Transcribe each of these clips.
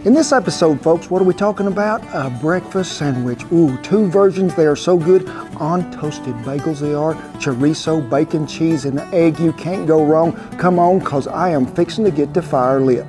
In this episode, folks, what are we talking about? A breakfast sandwich. Ooh, two versions. They are so good. On toasted bagels they are. Chorizo, bacon, cheese, and an egg. You can't go wrong. Come on, cause I am fixing to get the fire lit.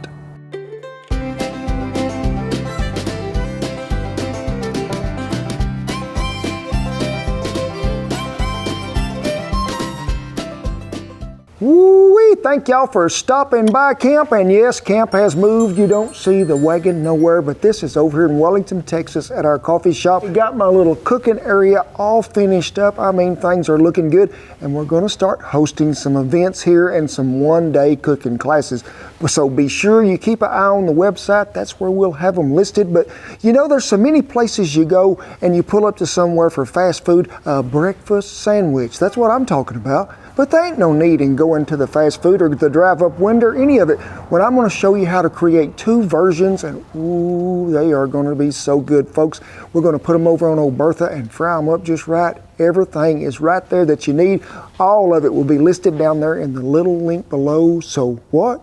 Woo-wee! Thank y'all for stopping by camp. And yes, camp has moved. You don't see the wagon nowhere, but this is over here in Wellington, Texas at our coffee shop. We got my little cooking area all finished up. I mean, things are looking good. And we're going to start hosting some events here and some one-day cooking classes. So be sure you keep an eye on the website. That's where we'll have them listed. But you know, there's so many places you go and you pull up to somewhere for fast food, a breakfast sandwich. That's what I'm talking about. But there ain't no need in going to the fast food or the drive-up window or any of it. When I'm going to show you how to create two versions, and ooh, they are going to be so good, folks. We're going to put them over on old Bertha and fry them up just right. Everything is right there that you need. All of it will be listed down there in the little link below. So what?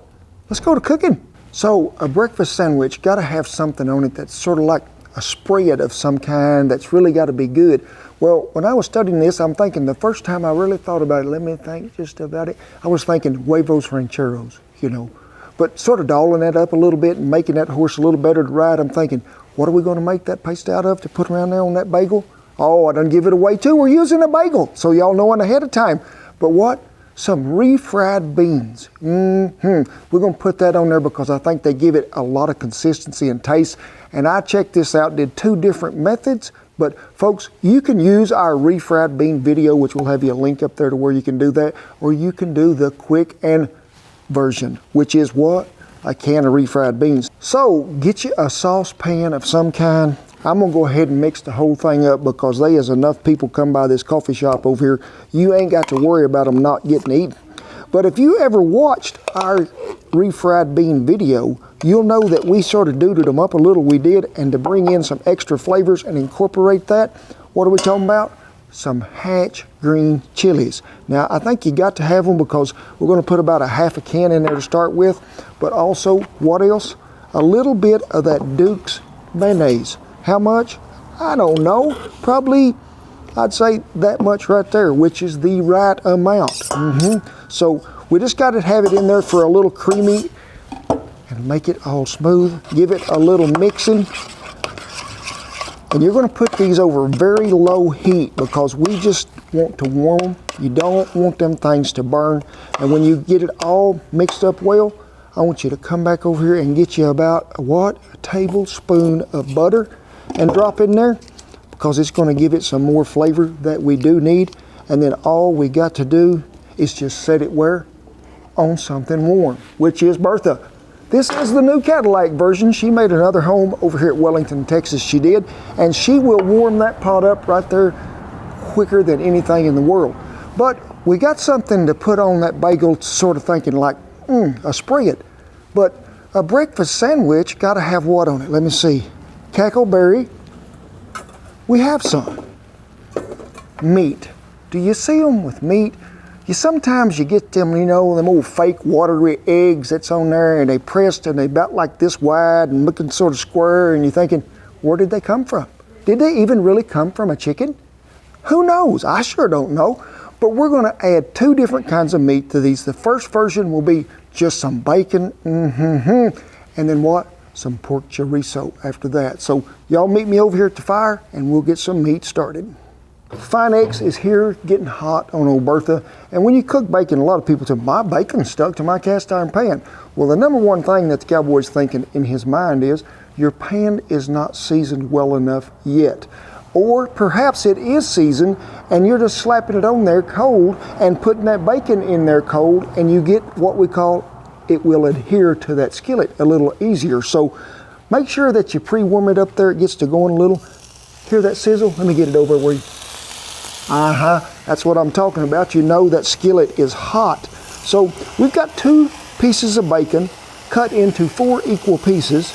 Let's go to cooking. So a breakfast sandwich got to have something on it that's sort of like a spread of some kind that's really got to be good. Well, when I was studying this, I'm thinking the first time I really thought about it, let me think just about it, I was thinking huevos rancheros, you know. But sort of dolling that up a little bit and making that horse a little better to ride, I'm thinking, what are we going to make that paste out of to put around there on that bagel? Oh, I done give it away too. We're using a bagel, so y'all know it ahead of time. But what? Some refried beans. We're going to put that on there because I think they give it a lot of consistency and taste. And I checked this out, did two different methods. But folks, you can use our refried bean video, which will have you a link up there to where you can do that, or you can do the quick and version, which is what? A can of refried beans. So get you a saucepan of some kind. I'm gonna go ahead and mix the whole thing up because there is enough people come by this coffee shop over here. You ain't got to worry about them not getting eaten. But if you ever watched our refried bean video, you'll know that we sort of duded them up a little, we did, and to bring in some extra flavors and incorporate that, what are we talking about? Some Hatch green chilies. Now, I think you got to have them because we're going to put about a half a can in there to start with, but also, what else? A little bit of that Duke's mayonnaise. How much? I don't know. Probably, I'd say that much right there, which is the right amount. So we just got to have it in there for a little creamy and make it all smooth. Give it a little mixing. And you're going to put these over very low heat because we just want to warm them. You don't want them things to burn. And when you get it all mixed up well, I want you to come back over here and get you about, what? A tablespoon of butter and drop in there because it's going to give it some more flavor that we do need. And then all we got to do is just set it where? On something warm, which is Bertha. This is the new Cadillac version. She made another home over here at Wellington, Texas, she did. And she will warm that pot up right there quicker than anything in the world. But we got something to put on that bagel, sort of thinking like, a spread. But a breakfast sandwich got to have what on it? Let me see. Cackleberry. We have some. Meat. Do you see them with meat? Sometimes you get them, you know, them old fake watery eggs that's on there and they pressed and they about like this wide and looking sort of square and you're thinking, where did they come from? Did they even really come from a chicken? Who knows? I sure don't know. But we're going to add two different kinds of meat to these. The first version will be just some bacon, and then what? Some pork chorizo after that. So y'all meet me over here at the fire and we'll get some meat started. Fine X is here getting hot on old Bertha. And when you cook bacon, a lot of people say, my bacon's stuck to my cast iron pan. Well, the number one thing that the Cowboy's thinking in his mind is your pan is not seasoned well enough yet. Or perhaps it is seasoned and you're just slapping it on there cold and putting that bacon in there cold and you get what we call, it will adhere to that skillet a little easier. So make sure that you pre-warm it up there. It gets to going a little. Hear that sizzle? Let me get it over where you... That's what I'm talking about. You know that skillet is hot. So we've got 2 pieces of bacon cut into 4 equal pieces.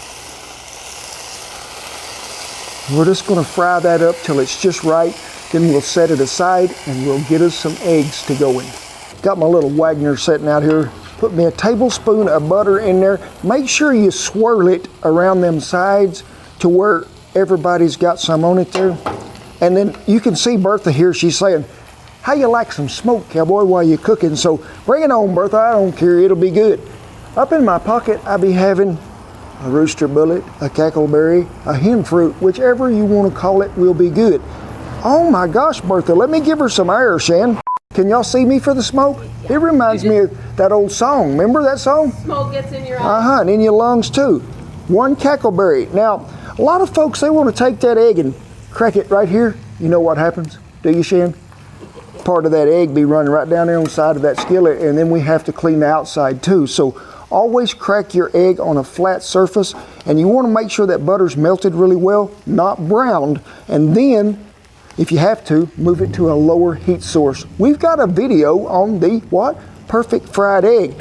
We're just going to fry that up till it's just right. Then we'll set it aside and we'll get us some eggs to go in. Got my little Wagner sitting out here put me a tablespoon of butter in there. Make sure you swirl it around them sides to where everybody's got some on it there. And then you can see Bertha here, she's saying, how you like some smoke, Cowboy, while you're cooking? So bring it on, Bertha, I don't care, it'll be good. Up in my pocket, I be having a rooster bullet, a cackleberry, a hen fruit, whichever you want to call it will be good. Oh my gosh, Bertha, let me give her some air, Shan. Can y'all see me for the smoke? It reminds me of that old song. Remember that song? Smoke gets in your eyes. And in your lungs too. One cackleberry. Now, a lot of folks, they want to take that egg and crack it right here. You know what happens? Do you, Shan? Part of that egg be running right down there on the side of that skillet, and then we have to clean the outside too. So always crack your egg on a flat surface, and you want to make sure that butter's melted really well, not browned, and then if you have to, move it to a lower heat source. We've got a video on the, what? Perfect fried egg.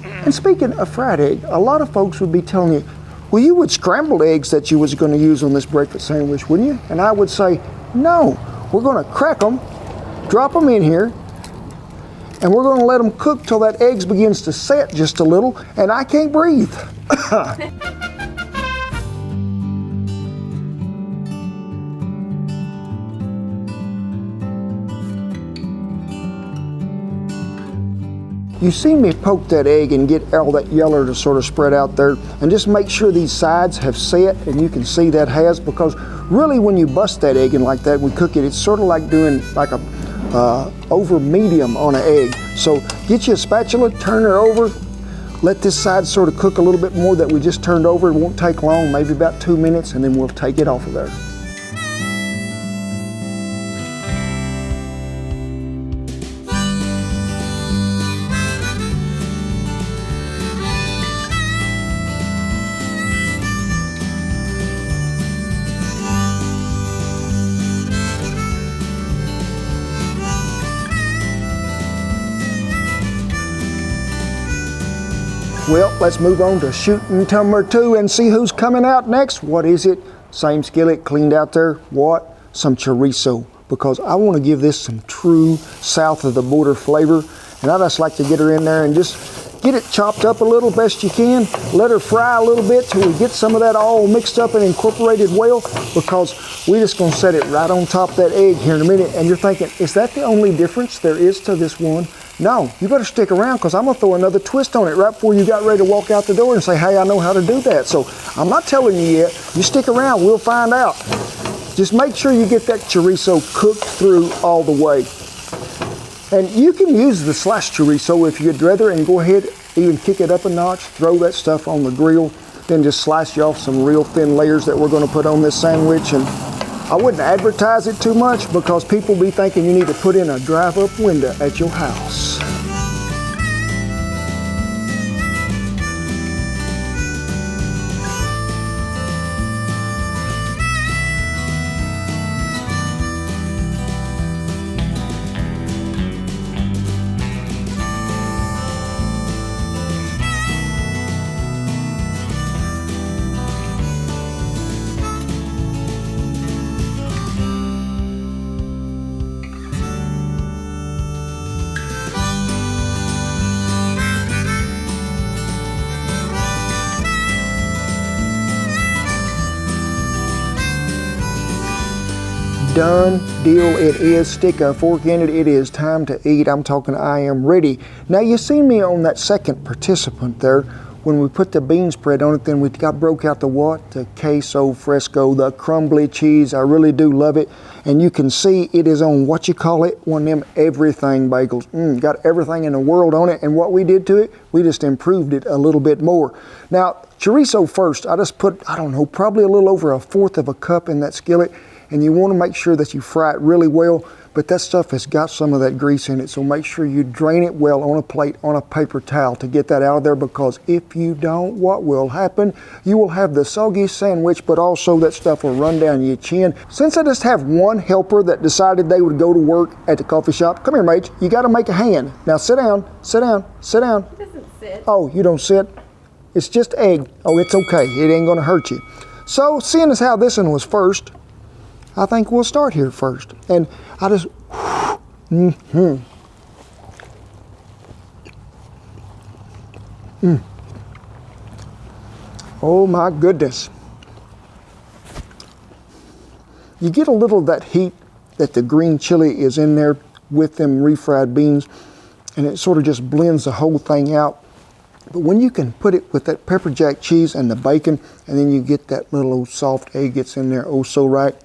And speaking of fried egg, a lot of folks would be telling you, well, you would scrambled eggs that you was going to use on this breakfast sandwich, wouldn't you? And I would say, no, we're going to crack them, drop them in here, and we're going to let them cook till that eggs begins to set just a little, and I can't breathe. You see me poke that egg and get all that yellow to sort of spread out there, and just make sure these sides have set, and you can see that has, because really when you bust that egg in like that, we cook it, it's sort of like doing like a over medium on an egg. So get you a spatula, turn her over, let this side sort of cook a little bit more that we just turned over. It won't take long, maybe about 2 minutes, and then we'll take it off of there. Well, let's move on to shooting number 2 and see who's coming out next. What is it? Same skillet cleaned out there. What? Some chorizo, because I want to give this some true south of the border flavor. And I just like to get her in there and just get it chopped up a little best you can. Let her fry a little bit till we get some of that all mixed up and incorporated well, because we're just going to set it right on top of that egg here in a minute. And you're thinking, is that the only difference there is to this one? No, you better stick around, because I'm going to throw another twist on it right before you got ready to walk out the door and say, hey, I know how to do that. So I'm not telling you yet. You stick around, we'll find out. Just make sure you get that chorizo cooked through all the way. And you can use the sliced chorizo if you'd rather, and go ahead, even kick it up a notch, throw that stuff on the grill, then just slice you off some real thin layers that we're going to put on this sandwich. And I wouldn't advertise it too much, because people be thinking you need to put in a drive-up window at your house. Done deal it is. Stick a fork in it. It is time to eat. I'm talking I am ready. Now you see me on that second participant there. When we put the bean spread on it, then we broke out the what? The queso fresco, the crumbly cheese. I really do love it. And you can see it is on what you call it, one of them everything bagels. Got everything in the world on it. And what we did to it, we just improved it a little bit more. Now, chorizo first, I just put, I don't know, probably a little over 1/4 of a cup in that skillet. And you want to make sure that you fry it really well, but that stuff has got some of that grease in it, so make sure you drain it well on a plate, on a paper towel to get that out of there, because if you don't, what will happen? You will have the soggy sandwich, but also that stuff will run down your chin. Since I just have one helper that decided they would go to work at the coffee shop, come here, mate, you got to make a hand. Now sit down, sit down, sit down. He doesn't sit. Oh, you don't sit? It's just egg. Oh, it's okay, it ain't going to hurt you. So, seeing as how this one was first, I think we'll start here first. And I just, Oh my goodness. You get a little of that heat that the green chili is in there with them refried beans, and it sort of just blends the whole thing out. But when you can put it with that pepper jack cheese and the bacon, and then you get that little old soft egg gets in there oh so right,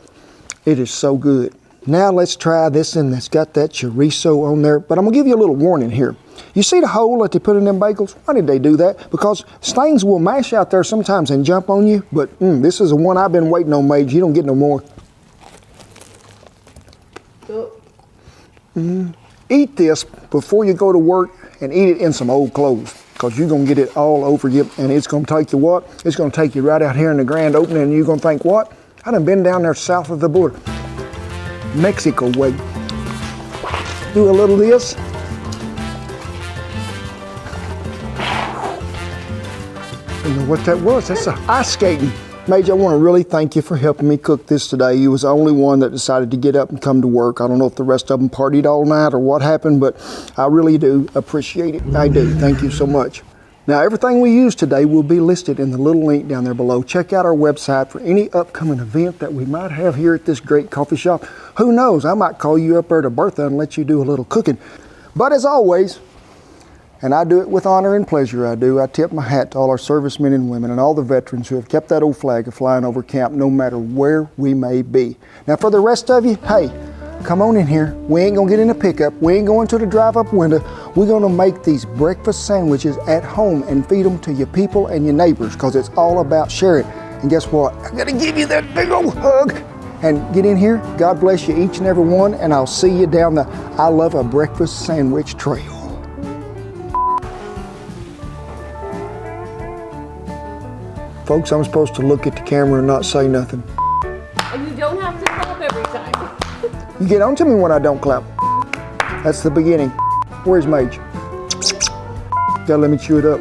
it is so good. Now let's try this one that's got that chorizo on there, but I'm gonna give you a little warning here. You see the hole that they put in them bagels? Why did they do that? Because things will mash out there sometimes and jump on you, but this is the one I've been waiting on, Mage. You don't get no more. Eat this before you go to work and eat it in some old clothes, because you're gonna get it all over you, and it's gonna take you what? It's gonna take you right out here in the grand opening, and you're gonna think, what? I done been down there south of the border. Mexico way. Do a little of this. I don't know what that was. That's ice skating. Mage, I want to really thank you for helping me cook this today. You was the only one that decided to get up and come to work. I don't know if the rest of them partied all night or what happened, but I really do appreciate it. I do. Thank you so much. Now, everything we use today will be listed in the little link down there below. Check out our website for any upcoming event that we might have here at this great coffee shop. Who knows, I might call you up there to Bertha and let you do a little cooking. But as always, and I do it with honor and pleasure, I tip my hat to all our servicemen and women and all the veterans who have kept that old flag flying over camp no matter where we may be. Now for the rest of you, hey, come on in here. We ain't gonna get in a pickup. We ain't going to the drive-up window. We're gonna make these breakfast sandwiches at home and feed them to your people and your neighbors, because it's all about sharing. And guess what? I'm gonna give you that big old hug. And get in here. God bless you each and every one, and I'll see you down the I Love a Breakfast Sandwich trail. Folks, I'm supposed to look at the camera and not say nothing. And you don't have to clap every time. You get on to me when I don't clap. That's the beginning. Where's Mage? Gotta let me chew it up.